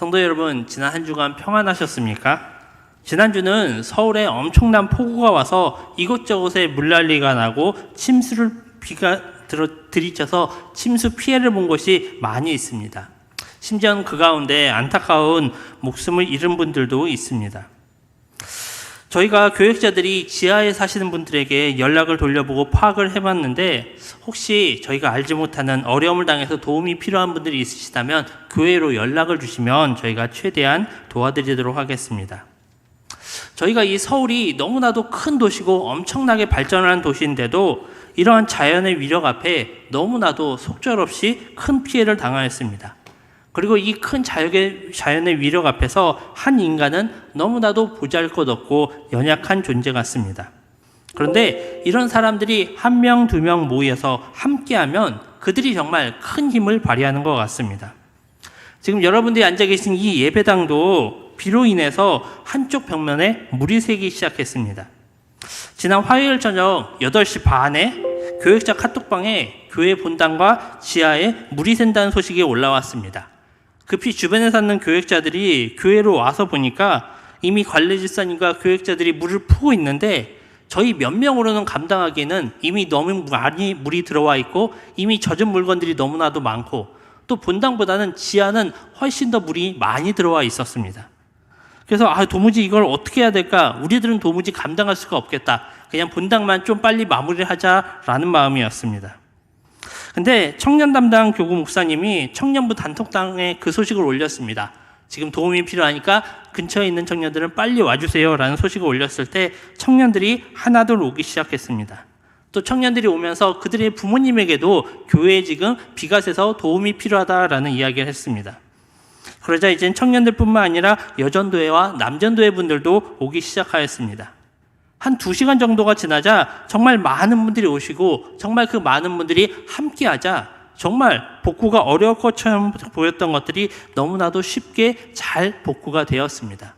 성도 여러분, 지난 한 주간 평안하셨습니까? 지난주는 서울에 엄청난 폭우가 와서 이곳저곳에 물난리가 나고 비가 들이쳐서 침수 피해를 본 곳이 많이 있습니다. 심지어는 그 가운데 안타까운 목숨을 잃은 분들도 있습니다. 저희가 교역자들이 지하에 사시는 분들에게 연락을 돌려보고 파악을 해봤는데, 혹시 저희가 알지 못하는 어려움을 당해서 도움이 필요한 분들이 있으시다면 교회로 연락을 주시면 저희가 최대한 도와드리도록 하겠습니다. 저희가 이 서울이 너무나도 큰 도시고 엄청나게 발전한 도시인데도 이러한 자연의 위력 앞에 너무나도 속절없이 큰 피해를 당하였습니다. 그리고 이 큰 자연의 위력 앞에서 한 인간은 너무나도 보잘것없고 연약한 존재 같습니다. 그런데 이런 사람들이 한 명, 두 명 모여서 함께하면 그들이 정말 큰 힘을 발휘하는 것 같습니다. 지금 여러분들이 앉아 계신 이 예배당도 비로 인해서 한쪽 벽면에 물이 새기 시작했습니다. 지난 화요일 저녁 8시 반에 교역자 카톡방에 교회 본당과 지하에 물이 샌다는 소식이 올라왔습니다. 급히 주변에 사는 교역자들이 교회로 와서 보니까 이미 관례집사님과 교역자들이 물을 푸고 있는데, 저희 몇 명으로는 감당하기에는 이미 너무 많이 물이 들어와 있고 이미 젖은 물건들이 너무나도 많고, 또 본당보다는 지하는 훨씬 더 물이 많이 들어와 있었습니다. 그래서 도무지 이걸 어떻게 해야 될까? 우리들은 도무지 감당할 수가 없겠다. 그냥 본당만 좀 빨리 마무리를 하자라는 마음이었습니다. 근데 청년 담당 교구 목사님이 청년부 단톡방에 그 소식을 올렸습니다. 지금 도움이 필요하니까 근처에 있는 청년들은 빨리 와주세요 라는 소식을 올렸을 때 청년들이 하나둘 오기 시작했습니다. 또 청년들이 오면서 그들의 부모님에게도 교회에 지금 비가 새서 도움이 필요하다라는 이야기를 했습니다. 그러자 이젠 청년들뿐만 아니라 여전도회와 남전도회 분들도 오기 시작하였습니다. 한 2시간 정도가 지나자 정말 많은 분들이 오시고, 정말 그 많은 분들이 함께하자 정말 복구가 어려울 것처럼 보였던 것들이 너무나도 쉽게 잘 복구가 되었습니다.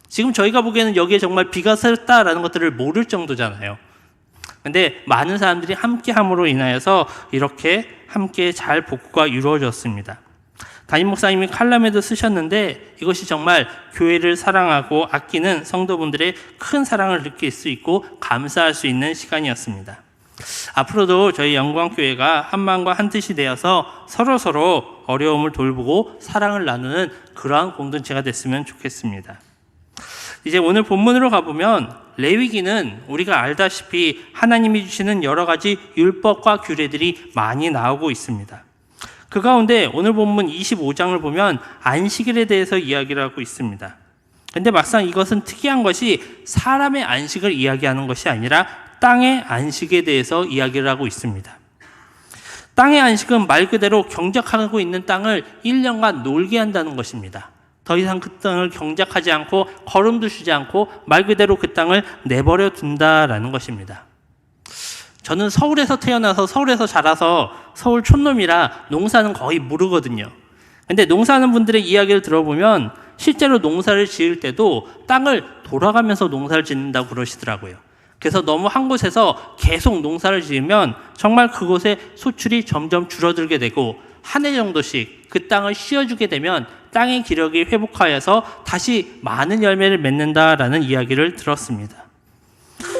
지금 저희가 보기에는 여기에 정말 비가 샜다라는 것들을 모를 정도잖아요. 근데 많은 사람들이 함께함으로 인하여서 이렇게 함께 잘 복구가 이루어졌습니다. 담임 목사님이 칼럼에도 쓰셨는데, 이것이 정말 교회를 사랑하고 아끼는 성도분들의 큰 사랑을 느낄 수 있고 감사할 수 있는 시간이었습니다. 앞으로도 저희 영광교회가 한 마음과 한 뜻이 되어서 서로 어려움을 돌보고 사랑을 나누는 그러한 공동체가 됐으면 좋겠습니다. 이제 오늘 본문으로 가보면, 레위기는 우리가 알다시피 하나님이 주시는 여러 가지 율법과 규례들이 많이 나오고 있습니다. 그 가운데 오늘 본문 25장을 보면 안식일에 대해서 이야기를 하고 있습니다. 근데 막상 이것은 특이한 것이 사람의 안식을 이야기하는 것이 아니라 땅의 안식에 대해서 이야기를 하고 있습니다. 땅의 안식은 말 그대로 경작하고 있는 땅을 1년간 놀게 한다는 것입니다. 더 이상 그 땅을 경작하지 않고 거름도 주지 않고 말 그대로 그 땅을 내버려 둔다라는 것입니다. 저는 서울에서 태어나서 서울에서 자라서 서울 촌놈이라 농사는 거의 모르거든요. 근데 농사하는 분들의 이야기를 들어보면 실제로 농사를 지을 때도 땅을 돌아가면서 농사를 짓는다고 그러시더라고요. 그래서 너무 한 곳에서 계속 농사를 지으면 정말 그곳의 소출이 점점 줄어들게 되고, 한 해 정도씩 그 땅을 쉬어주게 되면 땅의 기력이 회복하여서 다시 많은 열매를 맺는다라는 이야기를 들었습니다.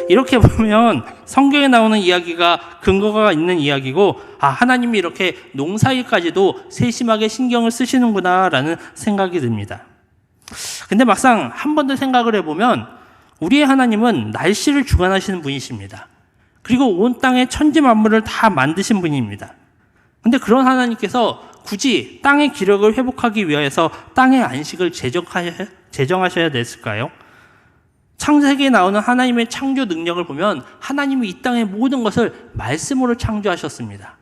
이렇게 보면 성경에 나오는 이야기가 근거가 있는 이야기고, 하나님이 이렇게 농사일까지도 세심하게 신경을 쓰시는구나 라는 생각이 듭니다. 근데 막상 한 번 더 생각을 해보면 우리의 하나님은 날씨를 주관하시는 분이십니다. 그리고 온 땅의 천지 만물을 다 만드신 분입니다. 근데 그런 하나님께서 굳이 땅의 기력을 회복하기 위해서 땅의 안식을 제정하셔야 됐을까요? 창세기에 나오는 하나님의 창조 능력을 보면 하나님이 이 땅의 모든 것을 말씀으로 창조하셨습니다.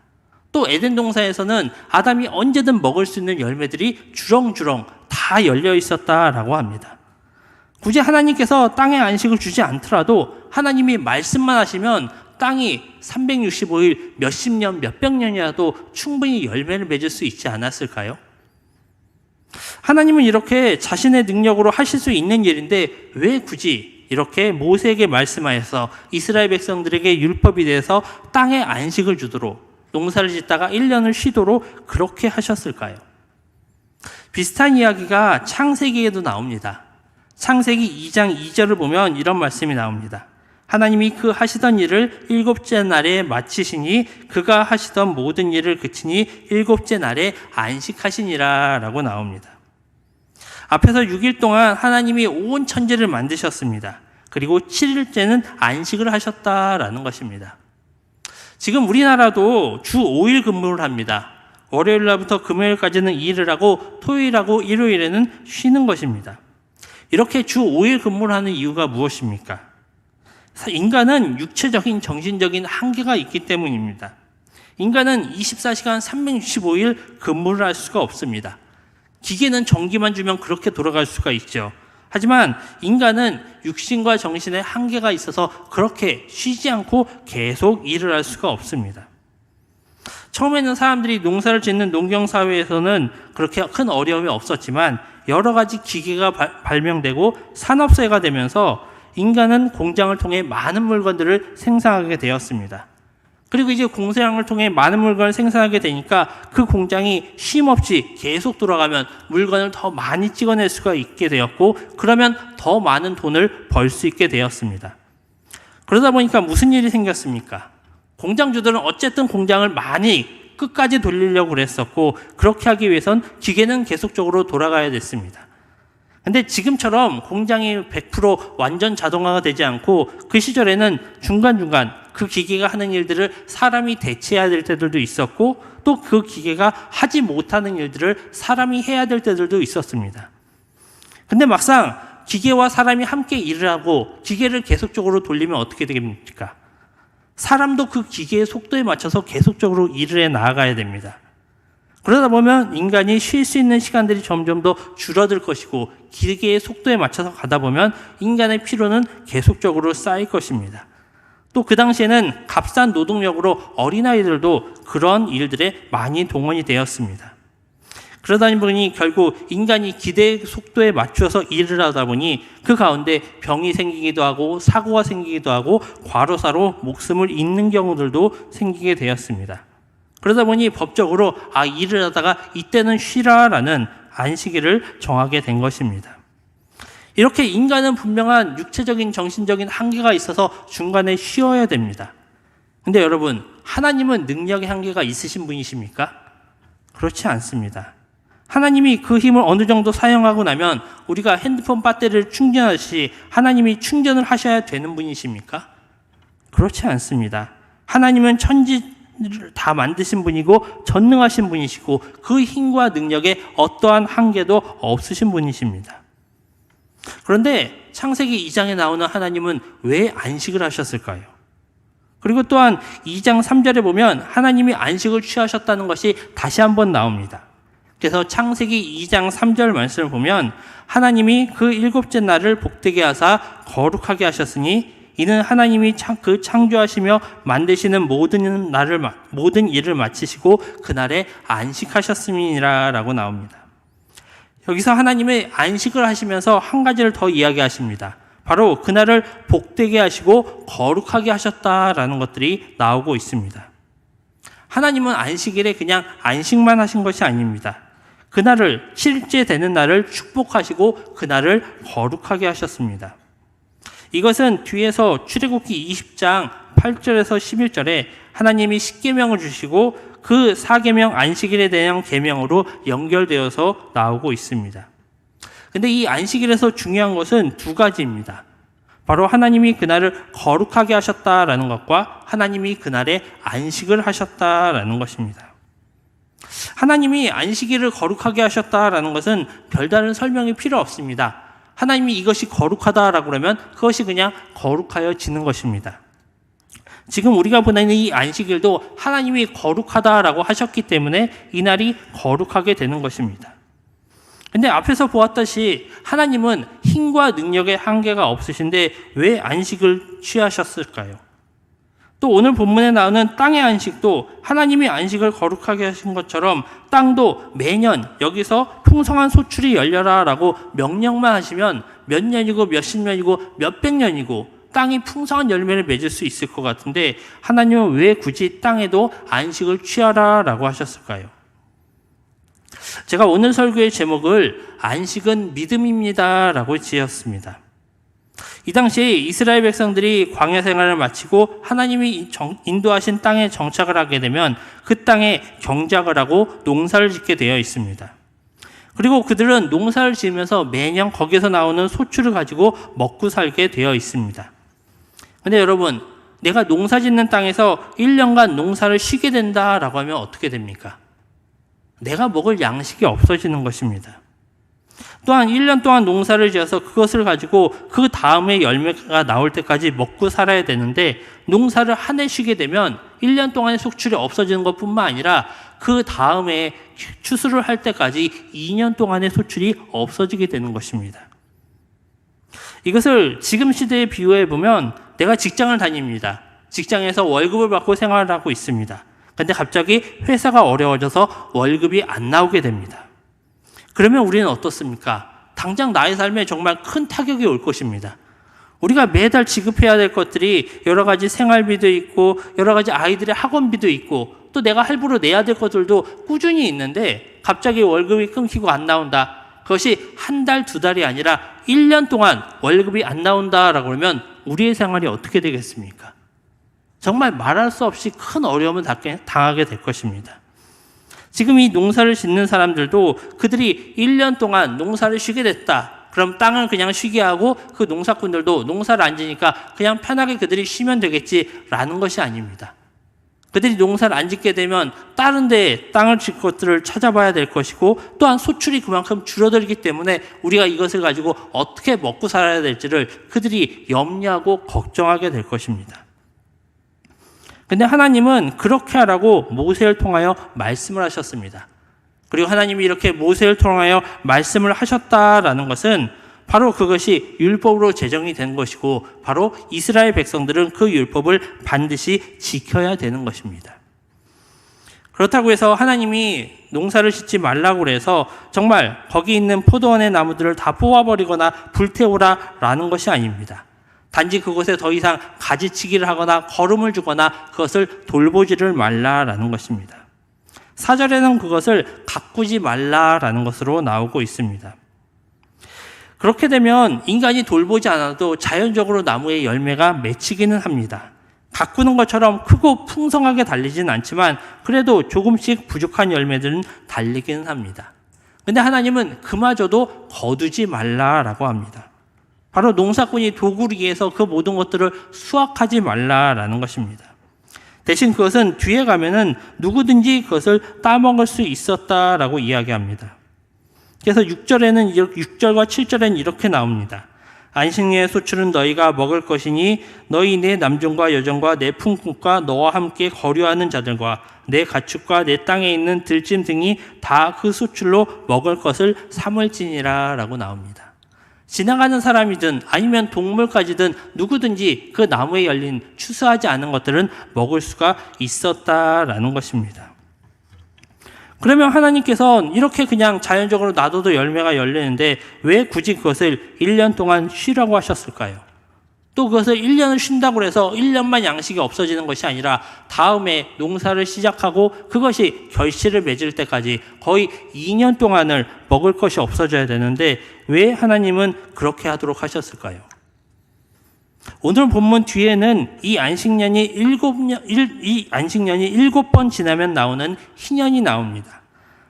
또 에덴 동산에서는 아담이 언제든 먹을 수 있는 열매들이 주렁주렁 다 열려 있었다라고 합니다. 굳이 하나님께서 땅에 안식을 주지 않더라도 하나님이 말씀만 하시면 땅이 365일 몇십 년, 몇백 년이라도 충분히 열매를 맺을 수 있지 않았을까요? 하나님은 이렇게 자신의 능력으로 하실 수 있는 일인데 왜 굳이 이렇게 모세에게 말씀하여서 이스라엘 백성들에게 율법이 돼서 땅에 안식을 주도록 농사를 짓다가 1년을 쉬도록 그렇게 하셨을까요? 비슷한 이야기가 창세기에도 나옵니다. 창세기 2장 2절을 보면 이런 말씀이 나옵니다. 하나님이 그 하시던 일을 일곱째 날에 마치시니 그가 하시던 모든 일을 그치니 일곱째 날에 안식하시니라 라고 나옵니다. 앞에서 6일 동안 하나님이 온 천지를 만드셨습니다. 그리고 7일째는 안식을 하셨다라는 것입니다. 지금 우리나라도 주 5일 근무를 합니다. 월요일 날부터 금요일까지는 일을 하고 토요일하고 일요일에는 쉬는 것입니다. 이렇게 주 5일 근무를 하는 이유가 무엇입니까? 인간은 육체적인 정신적인 한계가 있기 때문입니다. 인간은 24시간 365일 근무를 할 수가 없습니다. 기계는 전기만 주면 그렇게 돌아갈 수가 있죠. 하지만 인간은 육신과 정신의 한계가 있어서 그렇게 쉬지 않고 계속 일을 할 수가 없습니다. 처음에는 사람들이 농사를 짓는 농경사회에서는 그렇게 큰 어려움이 없었지만 여러 가지 기계가 발명되고 산업사회가 되면서 인간은 공장을 통해 많은 물건들을 생산하게 되었습니다. 그리고 이제 공장을 통해 많은 물건을 생산하게 되니까 그 공장이 쉼 없이 계속 돌아가면 물건을 더 많이 찍어낼 수가 있게 되었고 그러면 더 많은 돈을 벌 수 있게 되었습니다. 그러다 보니까 무슨 일이 생겼습니까? 공장주들은 어쨌든 공장을 많이 끝까지 돌리려고 그랬었고 그렇게 하기 위해선 기계는 계속적으로 돌아가야 됐습니다. 근데 지금처럼 공장이 100% 완전 자동화가 되지 않고 그 시절에는 중간중간 그 기계가 하는 일들을 사람이 대체해야 될 때들도 있었고 또 그 기계가 하지 못하는 일들을 사람이 해야 될 때들도 있었습니다. 근데 막상 기계와 사람이 함께 일을 하고 기계를 계속적으로 돌리면 어떻게 됩니까? 사람도 그 기계의 속도에 맞춰서 계속적으로 일을 해 나아가야 됩니다. 그러다 보면 인간이 쉴 수 있는 시간들이 점점 더 줄어들 것이고 기계의 속도에 맞춰서 가다 보면 인간의 피로는 계속적으로 쌓일 것입니다. 또 그 당시에는 값싼 노동력으로 어린아이들도 그런 일들에 많이 동원이 되었습니다. 그러다 보니 결국 인간이 기대의 속도에 맞춰서 일을 하다 보니 그 가운데 병이 생기기도 하고 사고가 생기기도 하고 과로사로 목숨을 잃는 경우들도 생기게 되었습니다. 그러다 보니 법적으로 일을 하다가 이때는 쉬라라는 안식일을 정하게 된 것입니다. 이렇게 인간은 분명한 육체적인 정신적인 한계가 있어서 중간에 쉬어야 됩니다. 근데 여러분, 하나님은 능력의 한계가 있으신 분이십니까? 그렇지 않습니다. 하나님이 그 힘을 어느 정도 사용하고 나면 우리가 핸드폰 배터리를 충전하듯이 하나님이 충전을 하셔야 되는 분이십니까? 그렇지 않습니다. 하나님은 천지를 다 만드신 분이고 전능하신 분이시고 그 힘과 능력에 어떠한 한계도 없으신 분이십니다. 그런데 창세기 2장에 나오는 하나님은 왜 안식을 하셨을까요? 그리고 또한 2장 3절에 보면 하나님이 안식을 취하셨다는 것이 다시 한번 나옵니다. 그래서 창세기 2장 3절 말씀을 보면 하나님이 그 일곱째 날을 복되게 하사 거룩하게 하셨으니 이는 하나님이 그 창조하시며 만드시는 모든 일을 마치시고 그날에 안식하셨음이니라 라고 나옵니다. 여기서 하나님의 안식을 하시면서 한 가지를 더 이야기하십니다. 바로 그날을 복되게 하시고 거룩하게 하셨다라는 것들이 나오고 있습니다. 하나님은 안식일에 그냥 안식만 하신 것이 아닙니다. 그날을 7일째 되는 날을 축복하시고 그날을 거룩하게 하셨습니다. 이것은 뒤에서 출애굽기 20장 8절에서 11절에 하나님이 10계명을 주시고 그 4계명 안식일에 대한 계명으로 연결되어서 나오고 있습니다. 근데 이 안식일에서 중요한 것은 두 가지입니다. 바로 하나님이 그날을 거룩하게 하셨다라는 것과 하나님이 그날에 안식을 하셨다라는 것입니다. 하나님이 안식일을 거룩하게 하셨다라는 것은 별다른 설명이 필요 없습니다. 하나님이 이것이 거룩하다라고 그러면 그것이 그냥 거룩하여지는 것입니다. 지금 우리가 보내는 이 안식일도 하나님이 거룩하다라고 하셨기 때문에 이날이 거룩하게 되는 것입니다. 근데 앞에서 보았듯이 하나님은 힘과 능력의 한계가 없으신데 왜 안식을 취하셨을까요? 또 오늘 본문에 나오는 땅의 안식도 하나님이 안식을 거룩하게 하신 것처럼 땅도 매년 여기서 풍성한 소출이 열려라라고 명령만 하시면 몇 년이고 몇십 년이고 몇백 년이고 땅이 풍성한 열매를 맺을 수 있을 것 같은데 하나님은 왜 굳이 땅에도 안식을 취하라라고 하셨을까요? 제가 오늘 설교의 제목을 안식은 믿음입니다 라고 지었습니다. 이 당시에 이스라엘 백성들이 광야 생활을 마치고 하나님이 인도하신 땅에 정착을 하게 되면 그 땅에 경작을 하고 농사를 짓게 되어 있습니다. 그리고 그들은 농사를 지으면서 매년 거기서 나오는 소출을 가지고 먹고 살게 되어 있습니다. 근데 여러분, 내가 농사 짓는 땅에서 1년간 농사를 쉬게 된다라고 하면 어떻게 됩니까? 내가 먹을 양식이 없어지는 것입니다. 또한 1년 동안 농사를 지어서 그것을 가지고 그 다음에 열매가 나올 때까지 먹고 살아야 되는데, 농사를 한 해 쉬게 되면 1년 동안의 속출이 없어지는 것뿐만 아니라 그 다음에 추수를 할 때까지 2년 동안의 소출이 없어지게 되는 것입니다. 이것을 지금 시대에 비유해 보면, 내가 직장을 다닙니다. 직장에서 월급을 받고 생활을 하고 있습니다. 근데 갑자기 회사가 어려워져서 월급이 안 나오게 됩니다. 그러면 우리는 어떻습니까? 당장 나의 삶에 정말 큰 타격이 올 것입니다. 우리가 매달 지급해야 될 것들이 여러 가지 생활비도 있고 여러 가지 아이들의 학원비도 있고 또 내가 할부로 내야 될 것들도 꾸준히 있는데 갑자기 월급이 끊기고 안 나온다. 그것이 한 달, 두 달이 아니라 1년 동안 월급이 안 나온다라고 그러면 우리의 생활이 어떻게 되겠습니까? 정말 말할 수 없이 큰 어려움을 당하게 될 것입니다. 지금 이 농사를 짓는 사람들도 그들이 1년 동안 농사를 쉬게 됐다. 그럼 땅을 그냥 쉬게 하고 그 농사꾼들도 농사를 안 지니까 그냥 편하게 그들이 쉬면 되겠지라는 것이 아닙니다. 그들이 농사를 안 짓게 되면 다른 데에 땅을 질 것들을 찾아봐야 될 것이고 또한 소출이 그만큼 줄어들기 때문에 우리가 이것을 가지고 어떻게 먹고 살아야 될지를 그들이 염려하고 걱정하게 될 것입니다. 근데 하나님은 그렇게 하라고 모세를 통하여 말씀을 하셨습니다. 그리고 하나님이 이렇게 모세를 통하여 말씀을 하셨다라는 것은 바로 그것이 율법으로 제정이 된 것이고 바로 이스라엘 백성들은 그 율법을 반드시 지켜야 되는 것입니다. 그렇다고 해서 하나님이 농사를 짓지 말라고 해서 정말 거기 있는 포도원의 나무들을 다 뽑아버리거나 불태우라라는 것이 아닙니다. 단지 그곳에 더 이상 가지치기를 하거나 거름을 주거나 그것을 돌보지를 말라라는 것입니다. 4절에는 그것을 가꾸지 말라라는 것으로 나오고 있습니다. 그렇게 되면 인간이 돌보지 않아도 자연적으로 나무의 열매가 맺히기는 합니다. 가꾸는 것처럼 크고 풍성하게 달리지는 않지만 그래도 조금씩 부족한 열매들은 달리기는 합니다. 근데 하나님은 그마저도 거두지 말라라고 합니다. 바로 농사꾼이 도구를 위해서 그 모든 것들을 수확하지 말라라는 것입니다. 대신 그것은 뒤에 가면은 누구든지 그것을 따먹을 수 있었다라고 이야기합니다. 그래서 6절과 7절에는 이렇게 나옵니다. 안식년의 소출은 너희가 먹을 것이니 너희 내 남종과 여종과 내 품꾼과 너와 함께 거류하는 자들과 내 가축과 내 땅에 있는 들짐 등이 다 그 소출로 먹을 것을 삼을지니라 라고 나옵니다. 지나가는 사람이든 아니면 동물까지든 누구든지 그 나무에 열린 추수하지 않은 것들은 먹을 수가 있었다라는 것입니다. 그러면 하나님께서는 이렇게 그냥 자연적으로 놔둬도 열매가 열리는데 왜 굳이 그것을 1년 동안 쉬라고 하셨을까요? 또 그것을 1년을 쉰다고 해서 1년만 양식이 없어지는 것이 아니라 다음에 농사를 시작하고 그것이 결실을 맺을 때까지 거의 2년 동안을 먹을 것이 없어져야 되는데 왜 하나님은 그렇게 하도록 하셨을까요? 오늘 본문 뒤에는 이 안식년이 7번 지나면 나오는 희년이 나옵니다.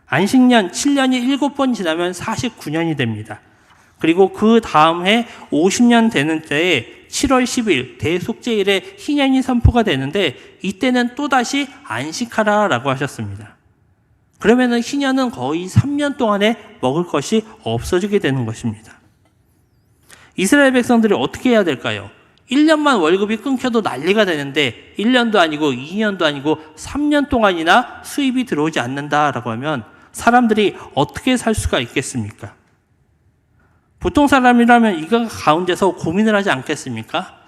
안식년 7년이 7번 지나면 49년이 됩니다. 그리고 그 다음 해 50년 되는 때에 7월 10일 대속죄일에 희년이 선포가 되는데 이때는 또다시 안식하라라고 하셨습니다. 그러면은 희년은 거의 3년 동안에 먹을 것이 없어지게 되는 것입니다. 이스라엘 백성들이 어떻게 해야 될까요? 1년만 월급이 끊겨도 난리가 되는데 1년도 아니고 2년도 아니고 3년 동안이나 수입이 들어오지 않는다라고 하면 사람들이 어떻게 살 수가 있겠습니까? 보통 사람이라면 이거 가운데서 고민을 하지 않겠습니까?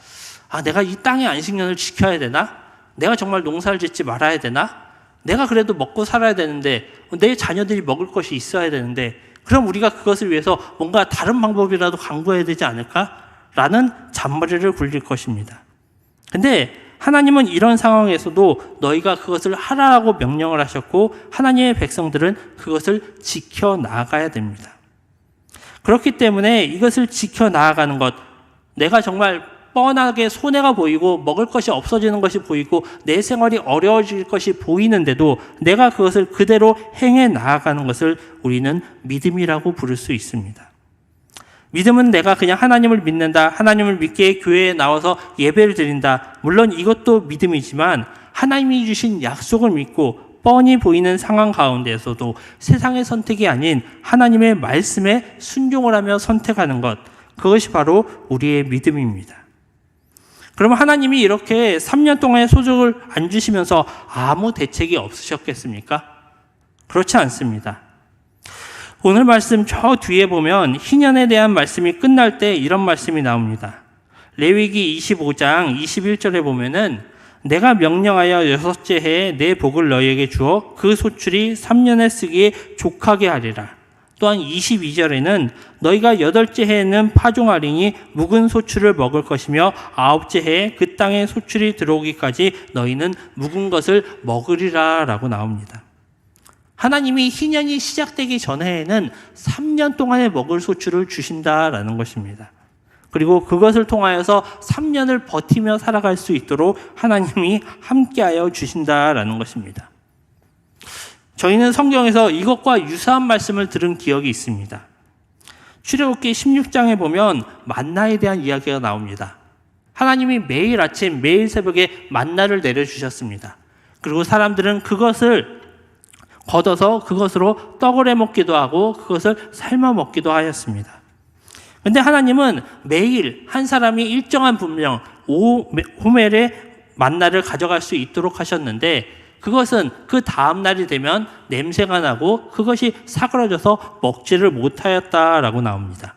아, 내가 이 땅의 안식년을 지켜야 되나? 내가 정말 농사를 짓지 말아야 되나? 내가 그래도 먹고 살아야 되는데 내 자녀들이 먹을 것이 있어야 되는데 그럼 우리가 그것을 위해서 뭔가 다른 방법이라도 강구해야 되지 않을까? 라는 잔머리를 굴릴 것입니다. 근데 하나님은 이런 상황에서도 너희가 그것을 하라고 명령을 하셨고 하나님의 백성들은 그것을 지켜나가야 됩니다. 그렇기 때문에 이것을 지켜나가는 것, 내가 정말 뻔하게 손해가 보이고 먹을 것이 없어지는 것이 보이고 내 생활이 어려워질 것이 보이는데도 내가 그것을 그대로 행해 나아가는 것을 우리는 믿음이라고 부를 수 있습니다. 믿음은 내가 그냥 하나님을 믿는다, 하나님을 믿게 교회에 나와서 예배를 드린다. 물론 이것도 믿음이지만 하나님이 주신 약속을 믿고 뻔히 보이는 상황 가운데에서도 세상의 선택이 아닌 하나님의 말씀에 순종을 하며 선택하는 것, 그것이 바로 우리의 믿음입니다. 그러면 하나님이 이렇게 3년 동안의 소득을 안 주시면서 아무 대책이 없으셨겠습니까? 그렇지 않습니다. 오늘 말씀 저 뒤에 보면 희년에 대한 말씀이 끝날 때 이런 말씀이 나옵니다. 레위기 25장 21절에 보면은 내가 명령하여 6째 해에 내 복을 너희에게 주어 그 소출이 3년에 쓰기에 족하게 하리라. 또한 22절에는 너희가 8째 해에는 파종하리니 묵은 소출을 먹을 것이며 9째 해에 그 땅에 소출이 들어오기까지 너희는 묵은 것을 먹으리라 라고 나옵니다. 하나님이 희년이 시작되기 전에는 3년 동안에 먹을 소출을 주신다라는 것입니다. 그리고 그것을 통하여서 3년을 버티며 살아갈 수 있도록 하나님이 함께하여 주신다라는 것입니다. 저희는 성경에서 이것과 유사한 말씀을 들은 기억이 있습니다. 출애굽기 16장에 보면 만나에 대한 이야기가 나옵니다. 하나님이 매일 아침, 매일 새벽에 만나를 내려주셨습니다. 그리고 사람들은 그것을 걷어서 그것으로 떡을 해 먹기도 하고 그것을 삶아 먹기도 하였습니다. 그런데 하나님은 매일 한 사람이 일정한 분량 호멜의 만나를 가져갈 수 있도록 하셨는데 그것은 그 다음 날이 되면 냄새가 나고 그것이 사그러져서 먹지를 못하였다라고 나옵니다.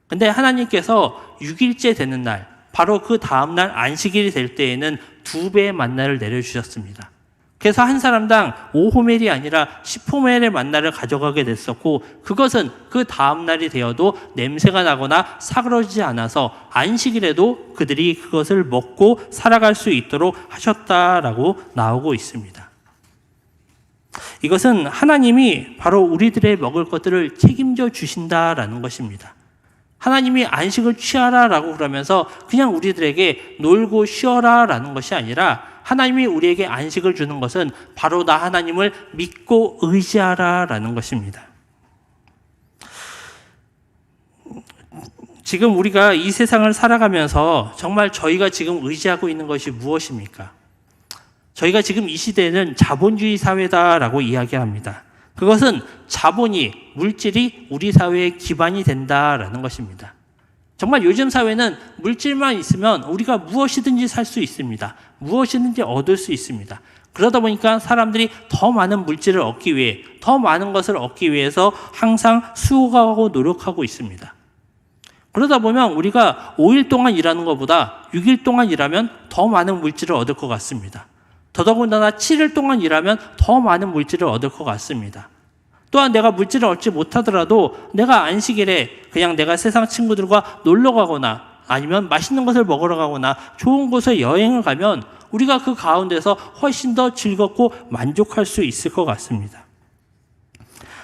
그런데 하나님께서 6일째 되는 날, 바로 그 다음 날 안식일이 될 때에는 2배의 만나를 내려주셨습니다. 그래서 한 사람당 5호멜이 아니라 10호멜의 만나를 가져가게 됐었고 그것은 그 다음 날이 되어도 냄새가 나거나 사그러지지 않아서 안식일에도 그들이 그것을 먹고 살아갈 수 있도록 하셨다라고 나오고 있습니다. 이것은 하나님이 바로 우리들의 먹을 것들을 책임져 주신다라는 것입니다. 하나님이 안식을 취하라라고 그러면서 그냥 우리들에게 놀고 쉬어라라는 것이 아니라 하나님이 우리에게 안식을 주는 것은 바로 나 하나님을 믿고 의지하라라는 것입니다. 지금 우리가 이 세상을 살아가면서 정말 저희가 지금 의지하고 있는 것이 무엇입니까? 저희가 지금 이 시대에는 자본주의 사회다라고 이야기합니다. 그것은 자본이, 물질이 우리 사회의 기반이 된다라는 것입니다. 정말 요즘 사회는 물질만 있으면 우리가 무엇이든지 살 수 있습니다. 무엇이든지 얻을 수 있습니다. 그러다 보니까 사람들이 더 많은 물질을 얻기 위해, 더 많은 것을 얻기 위해서 항상 수고하고 노력하고 있습니다. 그러다 보면 우리가 5일 동안 일하는 것보다 6일 동안 일하면 더 많은 물질을 얻을 것 같습니다. 더더군다나 7일 동안 일하면 더 많은 물질을 얻을 것 같습니다. 또한 내가 물질을 얻지 못하더라도 내가 안식일에 그냥 내가 세상 친구들과 놀러 가거나 아니면 맛있는 것을 먹으러 가거나 좋은 곳에 여행을 가면 우리가 그 가운데서 훨씬 더 즐겁고 만족할 수 있을 것 같습니다.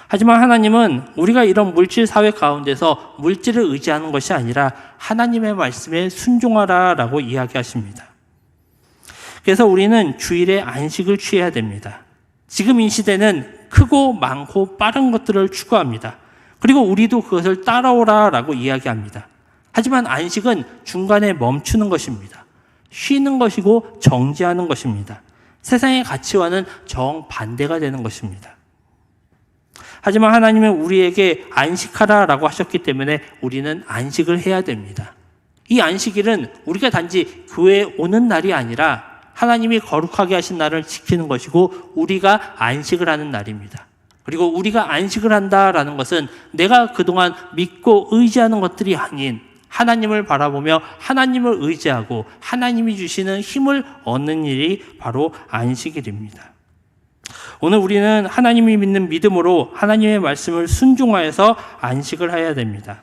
하지만 하나님은 우리가 이런 물질 사회 가운데서 물질을 의지하는 것이 아니라 하나님의 말씀에 순종하라라고 이야기하십니다. 그래서 우리는 주일에 안식을 취해야 됩니다. 지금 이 시대는 크고 많고 빠른 것들을 추구합니다. 그리고 우리도 그것을 따라오라라고 이야기합니다. 하지만 안식은 중간에 멈추는 것입니다. 쉬는 것이고 정지하는 것입니다. 세상의 가치와는 정반대가 되는 것입니다. 하지만 하나님은 우리에게 안식하라라고 하셨기 때문에 우리는 안식을 해야 됩니다. 이 안식일은 우리가 단지 교회에 오는 날이 아니라 하나님이 거룩하게 하신 날을 지키는 것이고 우리가 안식을 하는 날입니다. 그리고 우리가 안식을 한다라는 것은 내가 그동안 믿고 의지하는 것들이 아닌 하나님을 바라보며 하나님을 의지하고 하나님이 주시는 힘을 얻는 일이 바로 안식일입니다. 오늘 우리는 하나님이 믿는 믿음으로 하나님의 말씀을 순종하여서 안식을 해야 됩니다.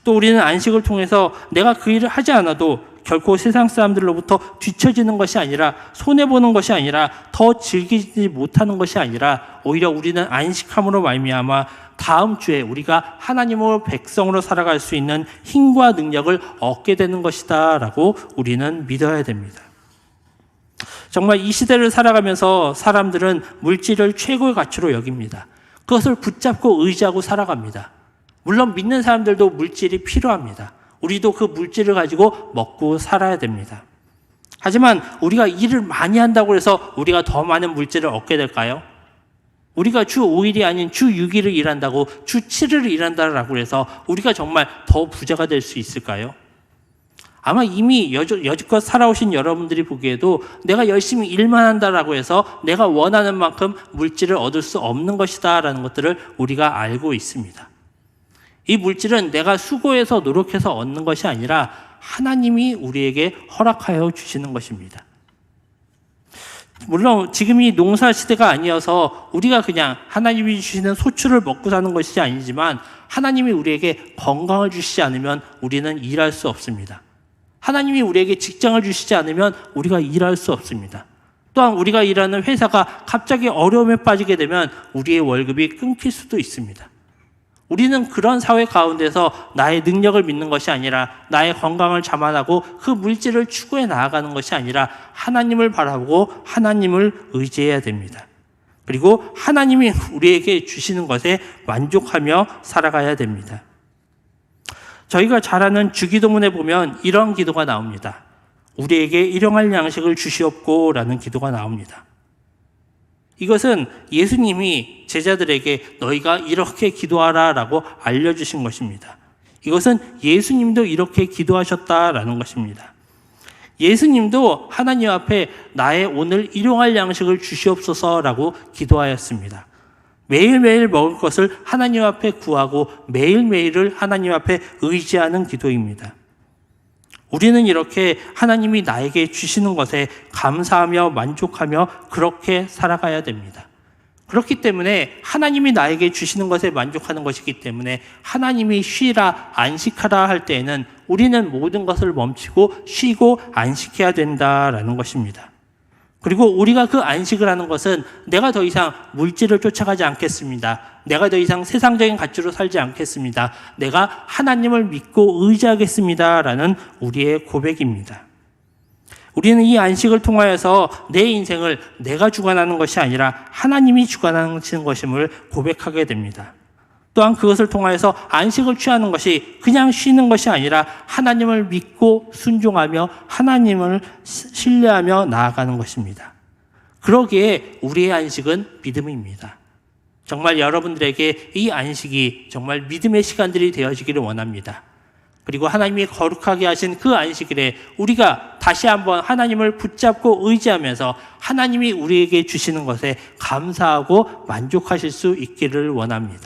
또 우리는 안식을 통해서 내가 그 일을 하지 않아도 결코 세상 사람들로부터 뒤처지는 것이 아니라 손해보는 것이 아니라 더 즐기지 못하는 것이 아니라 오히려 우리는 안식함으로 말미암아 다음 주에 우리가 하나님의 백성으로 살아갈 수 있는 힘과 능력을 얻게 되는 것이다 라고 우리는 믿어야 됩니다. 정말 이 시대를 살아가면서 사람들은 물질을 최고의 가치로 여깁니다. 그것을 붙잡고 의지하고 살아갑니다. 물론 믿는 사람들도 물질이 필요합니다. 우리도 그 물질을 가지고 먹고 살아야 됩니다. 하지만 우리가 일을 많이 한다고 해서 우리가 더 많은 물질을 얻게 될까요? 우리가 주 5일이 아닌 주 6일을 일한다고 주 7일을 일한다라고 해서 우리가 정말 더 부자가 될 수 있을까요? 아마 이미 여지껏 살아오신 여러분들이 보기에도 내가 열심히 일만 한다라고 해서 내가 원하는 만큼 물질을 얻을 수 없는 것이다 라는 것들을 우리가 알고 있습니다. 이 물질은 내가 수고해서 노력해서 얻는 것이 아니라 하나님이 우리에게 허락하여 주시는 것입니다. 물론 지금이 농사 시대가 아니어서 우리가 그냥 하나님이 주시는 소출을 먹고 사는 것이 아니지만 하나님이 우리에게 건강을 주시지 않으면 우리는 일할 수 없습니다. 하나님이 우리에게 직장을 주시지 않으면 우리가 일할 수 없습니다. 또한 우리가 일하는 회사가 갑자기 어려움에 빠지게 되면 우리의 월급이 끊길 수도 있습니다. 우리는 그런 사회 가운데서 나의 능력을 믿는 것이 아니라 나의 건강을 자만하고 그 물질을 추구해 나아가는 것이 아니라 하나님을 바라보고 하나님을 의지해야 됩니다. 그리고 하나님이 우리에게 주시는 것에 만족하며 살아가야 됩니다. 저희가 잘 아는 주기도문에 보면 이런 기도가 나옵니다. 우리에게 일용할 양식을 주시옵고 라는 기도가 나옵니다. 이것은 예수님이 제자들에게 너희가 이렇게 기도하라 라고 알려주신 것입니다. 이것은 예수님도 이렇게 기도하셨다라는 것입니다. 예수님도 하나님 앞에 나의 오늘 일용할 양식을 주시옵소서라고 기도하였습니다. 매일매일 먹을 것을 하나님 앞에 구하고 매일매일을 하나님 앞에 의지하는 기도입니다. 우리는 이렇게 하나님이 나에게 주시는 것에 감사하며 만족하며 그렇게 살아가야 됩니다. 그렇기 때문에 하나님이 나에게 주시는 것에 만족하는 것이기 때문에 하나님이 쉬라, 안식하라 할 때에는 우리는 모든 것을 멈추고 쉬고 안식해야 된다라는 것입니다. 그리고 우리가 그 안식을 하는 것은 내가 더 이상 물질을 쫓아가지 않겠습니다. 내가 더 이상 세상적인 가치로 살지 않겠습니다. 내가 하나님을 믿고 의지하겠습니다. 라는 우리의 고백입니다. 우리는 이 안식을 통하여서 내 인생을 내가 주관하는 것이 아니라 하나님이 주관하시는 것임을 고백하게 됩니다. 또한 그것을 통하여서 안식을 취하는 것이 그냥 쉬는 것이 아니라 하나님을 믿고 순종하며 하나님을 신뢰하며 나아가는 것입니다. 그러기에 우리의 안식은 믿음입니다. 정말 여러분들에게 이 안식이 정말 믿음의 시간들이 되어지기를 원합니다. 그리고 하나님이 거룩하게 하신 그 안식일에 우리가 다시 한번 하나님을 붙잡고 의지하면서 하나님이 우리에게 주시는 것에 감사하고 만족하실 수 있기를 원합니다.